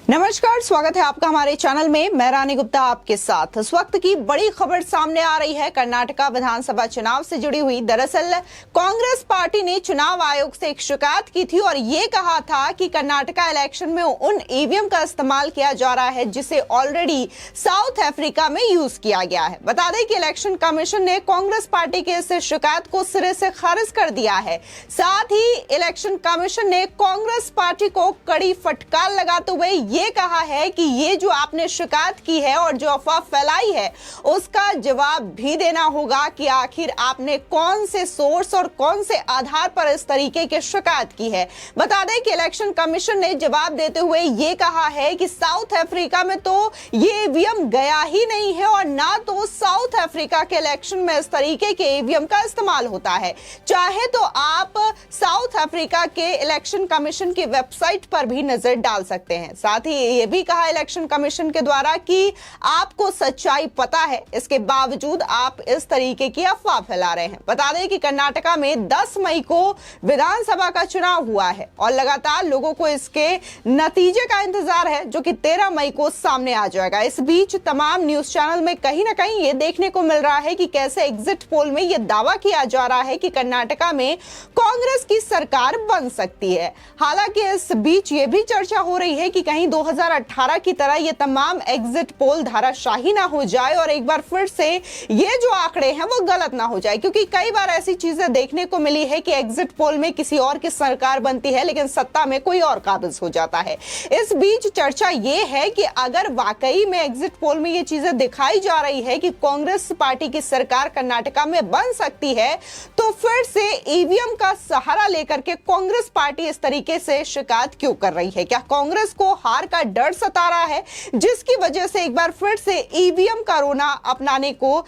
नमस्कार, स्वागत है आपका हमारे चैनल में। मैं रानी गुप्ता आपके साथ। इस वक्त की बड़ी खबर सामने आ रही है कर्नाटका विधानसभा चुनाव से जुड़ी हुई। दरअसल कांग्रेस पार्टी ने चुनाव आयोग से एक शिकायत की थी और ये कहा था कि कर्नाटका इलेक्शन में उन ईवीएम का इस्तेमाल किया जा रहा है जिसे ऑलरेडी साउथ अफ्रीका में यूज किया गया है। बता दें कि इलेक्शन कमीशन ने कांग्रेस पार्टी के इस शिकायत को सिरे से खारिज कर दिया है। साथ ही इलेक्शन कमीशन ने कांग्रेस पार्टी को कड़ी फटकार लगाते हुए ये कहा है कि ये जो आपने शिकायत की है और जो अफवाह फैलाई है उसका जवाब भी देना होगा कि आखिर आपने कौन से सोर्स और कौन से आधार पर इस तरीके की शिकायत की है। बता दें कि इलेक्शन कमीशन ने जवाब देते हुए ये कहा है कि साउथ अफ्रीका में तो ये ईवीएम गया ही नहीं है और ना तो साउथ अफ्रीका के इलेक्शन में इस तरीके के ईवीएम का इस्तेमाल होता है। चाहे तो आप साउथ अफ्रीका के इलेक्शन कमीशन की वेबसाइट पर भी नजर डाल सकते हैं। साथ ही ये भी कहा इलेक्शन कमीशन के द्वारा कि आपको सच्चाई पता है, इसके बावजूद आप इस तरीके की अफवाह फैला रहे हैं। बता दें कि कर्नाटका में 10 मई को विधानसभा का चुनाव हुआ है और लगातार लोगों को इसके नतीजे का इंतजार है जो कि 13 मई को सामने आ जाएगा। इस बीच तमाम न्यूज चैनल में कहीं ना कहीं ये देखने को मिल रहा है कि कैसे एग्जिट पोल में यह दावा किया जा रहा है कि कर्नाटका में कांग्रेस की सरकार बन सकती है। हालांकि इस बीच ये भी चर्चा हो रही है कि कहीं 2018 की तरह ये तमाम एग्जिट पोल धाराशाही ना हो जाए और एक बार फिर से ये जो आंकड़े हैं वो गलत ना हो जाए, क्योंकि कई बार ऐसी चीजें देखने को मिली है कि एग्जिट पोल में किसी और की सरकार बनती है लेकिन सत्ता में कोई और काबिज हो जाता है। इस बीच चर्चा ये है कि अगर वाकई में एग्जिट पोल में ये चीजें दिखाई जा रही है कि कांग्रेस पार्टी की सरकार कर्नाटका में बन सकती है तो फिर से ईवीएम का सहारा लेकर के कांग्रेस पार्टी इस तरीके से शिकायत क्यों कर रही है? क्या कांग्रेस को हार का डर सता रहा है जिसकी वजह से एक बार फिर से ईवीएम का रोना अपनाने को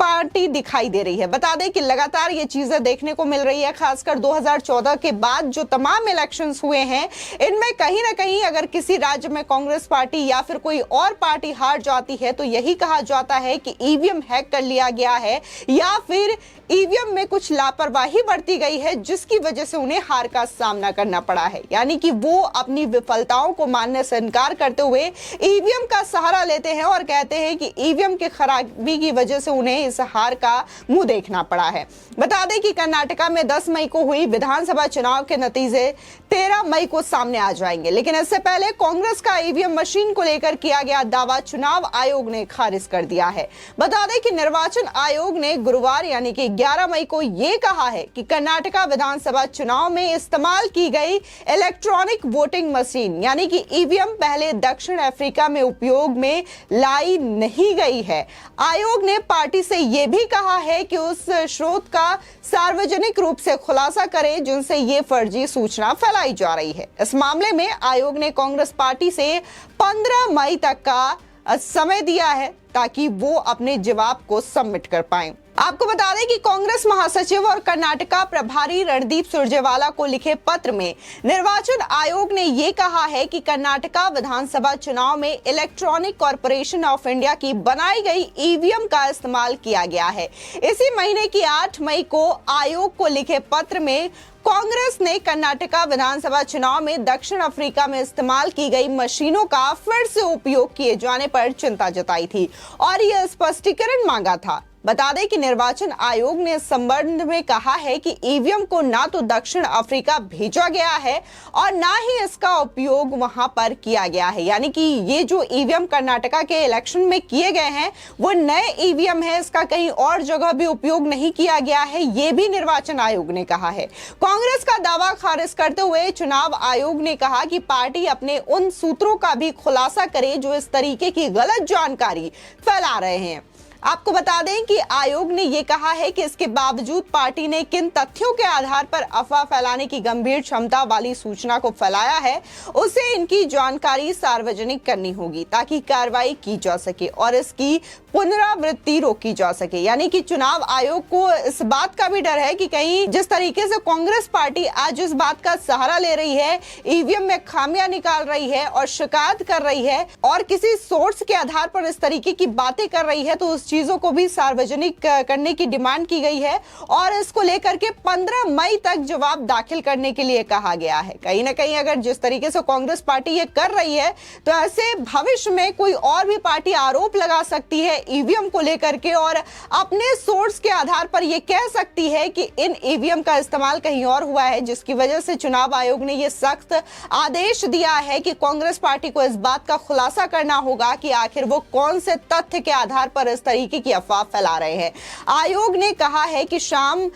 पार्टी दिखाई दे रही है? बता दें कि लगातार ये चीजें देखने को मिल रही है, खासकर 2014 के बाद जो तमाम इलेक्शंस हुए हैं इनमें कहीं ना कहीं अगर किसी राज्य में कांग्रेस पार्टी या फिर कोई और पार्टी हार जाती है तो यही कहा जाता है कि ईवीएम हैक कर लिया गया है या फिर ईवीएम में कुछ लापरवाही बरती गई है जिसकी वजह से उन्हें हार का सामना करना पड़ा है। यानी कि वो अपनी विफलताओं को मानने से इनकार करते हुए ईवीएम का सहारा लेते हैं और कहते हैं कि ईवीएम की खराबी की वजह से उन्हें इस हार का मुंह देखना पड़ा है। बता दें कि कर्नाटका में 10 मई को हुई विधानसभा चुनाव के नतीजे 13 मई को सामने आ जाएंगे, लेकिन इससे पहले कांग्रेस का ईवीएम मशीन को लेकर किया गया दावा चुनाव आयोग ने खारिज कर दिया है। बता दें कि निर्वाचन आयोग ने गुरुवार यानी कि 11 मई को यह कहा है कि कर्नाटका विधानसभा चुनाव में इस्तेमाल की गई इलेक्ट्रॉनिक वोटिंग मशीन यानी कि ईवीएम पहले दक्षिण अफ्रीका में उपयोग में लाई नहीं गई है। आयोग ने पार्टी से यह भी कहा है कि उस स्रोत का सार्वजनिक रूप से खुलासा करे जिनसे ये फर्जी सूचना फैलाई जा रही है। इस मामले में आयोग ने कांग्रेस पार्टी से 15 मई तक का समय दिया है ताकि वो अपने जवाब को सबमिट कर पाएं। आपको बता दें कि कांग्रेस महासचिव और कर्नाटका प्रभारी रणदीप सुरजेवाला को लिखे पत्र में निर्वाचन आयोग ने यह कहा है कि कर्नाटका विधानसभा चुनाव में इलेक्ट्रॉनिक कॉर्पोरेशन ऑफ इंडिया की बनाई गई ईवीएम का इस्तेमाल किया गया है। इसी महीने की 8 मई को आयोग को लिखे पत्र में कांग्रेस ने कर्नाटका विधानसभा चुनाव में दक्षिण अफ्रीका में इस्तेमाल की गई मशीनों का फिर से उपयोग किए जाने पर चिंता जताई थी और यह स्पष्टीकरण मांगा था। बता दें कि निर्वाचन आयोग ने इस संबंध में कहा है कि ईवीएम को ना तो दक्षिण अफ्रीका भेजा गया है और ना ही इसका उपयोग वहां पर किया गया है। यानी कि ये जो ईवीएम कर्नाटका के इलेक्शन में किए गए हैं वो नए ईवीएम है, इसका कहीं और जगह भी उपयोग नहीं किया गया है, ये भी निर्वाचन आयोग ने कहा है। कांग्रेस का दावा खारिज करते हुए चुनाव आयोग ने कहा कि पार्टी अपने उन सूत्रों का भी खुलासा करे जो इस तरीके की गलत जानकारी फैला रहे हैं। आपको बता दें कि आयोग ने यह कहा है कि इसके बावजूद पार्टी ने किन तथ्यों के आधार पर अफवाह फैलाने की गंभीर क्षमता वाली सूचना को फैलाया है उसे इनकी जानकारी सार्वजनिक करनी होगी ताकि कार्रवाई की जा सके और इसकी पुनरावृत्ति रोकी जा सके। यानी कि चुनाव आयोग को इस बात का भी डर है कि कहीं जिस तरीके से कांग्रेस पार्टी आज इस बात का सहारा ले रही है, ईवीएम में खामियां निकाल रही है और शिकायत कर रही है और किसी सोर्स के आधार पर इस तरीके की बातें कर रही है तो उस चीजों को भी सार्वजनिक करने की डिमांड की गई है और इसको लेकर के 15 मई तक जवाब दाखिल करने के लिए कहा गया है। कहीं ना कहीं अगर जिस तरीके से कांग्रेस पार्टी ये कर रही है तो ऐसे भविष्य में कोई और भी पार्टी आरोप लगा सकती है ईवीएम को लेकर के और अपने सोर्स के आधार पर यह कह सकती है कि इन ईवीएम का इस्तेमाल कहीं और हुआ है, जिसकी वजह से चुनाव आयोग ने यह सख्त आदेश दिया है कि कांग्रेस पार्टी को इस बात का खुलासा करना होगा कि आखिर वो कौन से तथ्य के आधार पर इस तरीके की अफवाह फैला रहे हैं। आयोग ने कहा है कि शाम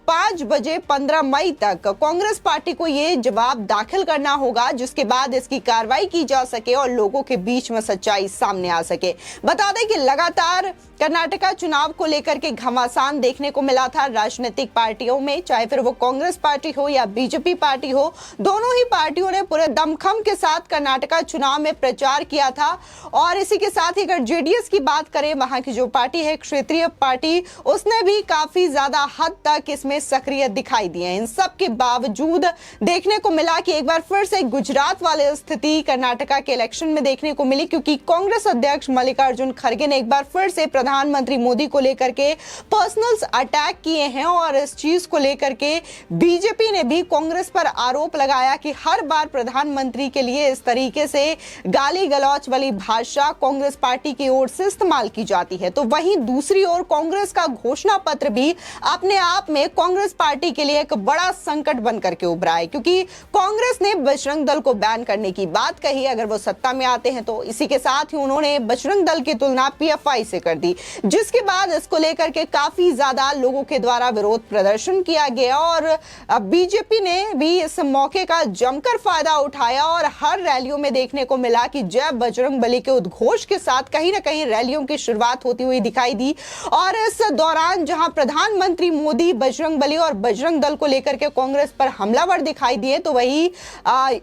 5 बजे 15 मई तक कांग्रेस पार्टी को यह जवाब दाखिल करना होगा, जिसके बाद इसकी कार्रवाई की जा सके और लोगों के बीच में सच्चाई सामने आ सके। बता दें कि लगातार कर्नाटका चुनाव को लेकर के घमासान देखने को मिला था राजनीतिक पार्टियों में, चाहे फिर वो कांग्रेस पार्टी हो या बीजेपी पार्टी हो। दोनों ही पार्टियों ने पूरे दमखम के साथ कर्नाटका चुनाव में प्रचार किया था और इसी के साथ ही अगर जेडीएस की बात करें, वहां की जो पार्टी है क्षेत्रीय पार्टी, उसने भी काफी ज्यादा हद तक इसमें सक्रिय दिखाई दी है। इन सब के बावजूद देखने को मिला कि एक बार फिर से गुजरात वाले स्थिति कर्नाटका के इलेक्शन में देखने को मिली, क्योंकि कांग्रेस अध्यक्ष मल्लिकार्जुन खड़गे ने एक बार फिर से प्रधानमंत्री मोदी को लेकर के पर्सनल अटैक किए हैं और इस चीज को लेकर के बीजेपी ने भी कांग्रेस पर आरोप लगाया कि हर बार प्रधानमंत्री के लिए इस तरीके से गाली गलौच वाली भाषा कांग्रेस पार्टी की ओर से इस्तेमाल की जाती है। तो वहीं दूसरी ओर कांग्रेस का घोषणा पत्र भी अपने आप में कांग्रेस पार्टी के लिए एक बड़ा संकट बनकर के उभरा है, क्योंकि कांग्रेस ने बजरंग दल को बैन करने की बात कही अगर वो सत्ता में आते हैं तो। इसी के साथ ही उन्होंने बजरंग दल की तुलना पीएफआई से कर दी, जिसके बाद इसको लेकर के काफी ज्यादा लोगों के द्वारा विरोध प्रदर्शन किया गया और बीजेपी ने भी इस मौके का जमकर फायदा उठाया और हर रैलियों में देखने को मिला कि जय बजरंगबली के उद्घोष के साथ कहीं ना कहीं रैलियों की शुरुआत होती हुई दिखाई दी। और इस दौरान जहां प्रधानमंत्री मोदी बजरंगबली और बजरंग दल को लेकर के कांग्रेस पर हमलावर दिखाई दिए, तो वही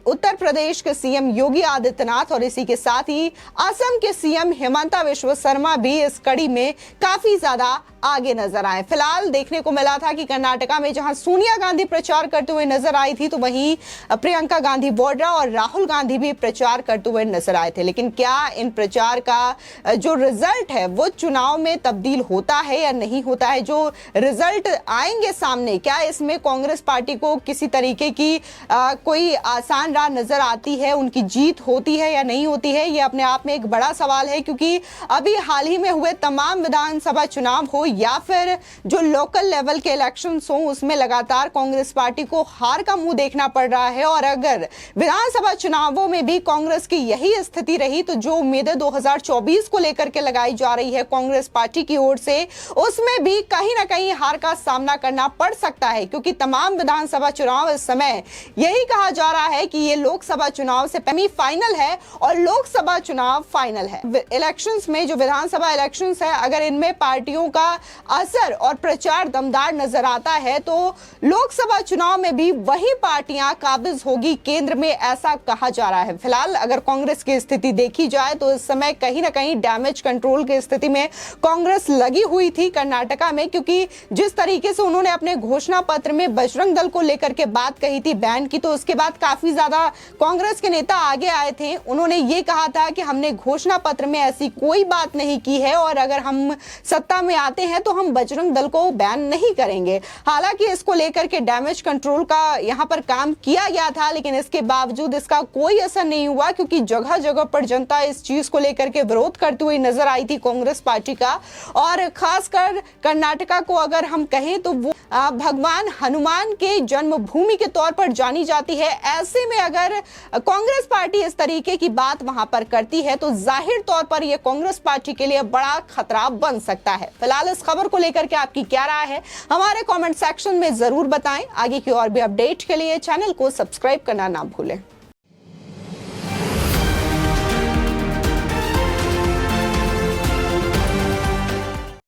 उत्तर प्रदेश के सीएम योगी आदित्यनाथ और इसी के साथ ही असम के सीएम हिमंता बिस्वा शर्मा भी इस कड़ी में काफी ज्यादा आगे नजर आए। फिलहाल देखने को मिला था कि कर्नाटका में जहां सोनिया गांधी प्रचार करते हुए नजर आई थी, तो वहीं प्रियंका गांधी वाड्रा और राहुल गांधी भी प्रचार करते हुए नजर आए थे। लेकिन क्या इन प्रचार का जो रिजल्ट है वो चुनाव में तब्दील होता है या नहीं होता है? जो रिजल्ट आएंगे सामने, क्या इसमें कांग्रेस पार्टी को किसी तरीके की कोई आसान राह नजर आती है, उनकी जीत होती है या नहीं होती है? ये अपने आप में एक बड़ा सवाल है, क्योंकि अभी हाल ही में हुए तमाम विधानसभा चुनाव हो या फिर जो लोकल लेवल के इलेक्शंस हो, उसमें लगातार कांग्रेस पार्टी को हार का मुंह देखना पड़ रहा है। और अगर विधानसभा चुनावों में भी कांग्रेस की यही स्थिति रही तो जो उम्मीदें 2024 को लेकर के लगाई जा रही है कांग्रेस पार्टी की ओर से, उसमें भी कहीं ना कहीं हार का सामना करना पड़ सकता है, क्योंकि तमाम विधानसभा चुनाव इस समय यही कहा जा रहा है कि ये लोकसभा चुनाव से सेमीफाइनल है और लोकसभा चुनाव फाइनल है। इलेक्शंस में जो विधानसभा इलेक्शंस है, अगर इनमें पार्टियों का असर और प्रचार दमदार नजर आता है तो लोकसभा चुनाव में भी वही पार्टियां काबिज होगी केंद्र में, ऐसा कहा जा रहा है। फिलहाल अगर कांग्रेस की स्थिति देखी जाए तो इस समय कहीं ना कहीं डैमेज कंट्रोल की स्थिति में कांग्रेस लगी हुई थी कर्नाटका में, क्योंकि जिस तरीके से उन्होंने अपने घोषणा पत्र में बजरंग दल को लेकर के बात कही थी बैन की, तो उसके बाद काफी ज्यादा कांग्रेस के नेता आगे आए थे। उन्होंने ये कहा था कि हमने घोषणा पत्र में ऐसी कोई बात नहीं की है और अगर हम सत्ता में आते हैं तो हम बजरंग दल को बैन नहीं करेंगे। हालांकि इसको लेकर के डैमेज कंट्रोल का यहां पर काम किया गया था, लेकिन इसके बावजूद इसका कोई असर नहीं हुआ, क्योंकि जगह जगह पर जनता इस चीज को लेकर के विरोध करती हुई नजर आई थी कांग्रेस पार्टी का। और खासकर कर्नाटका को अगर हम कहें तो वो भगवान हनुमान के जन्मभूमि के तौर पर जानी जाती है। ऐसे में अगर कांग्रेस पार्टी इस तरीके की बात वहां पर करती है तो जाहिर तौर पर यह कांग्रेस पार्टी के लिए बड़ा खतरा बन सकता है। फिलहाल इस खबर को लेकर के आपकी क्या राय है, हमारे कमेंट सेक्शन में जरूर बताएं। आगे की और भी अपडेट के लिए चैनल को सब्सक्राइब करना ना भूलें।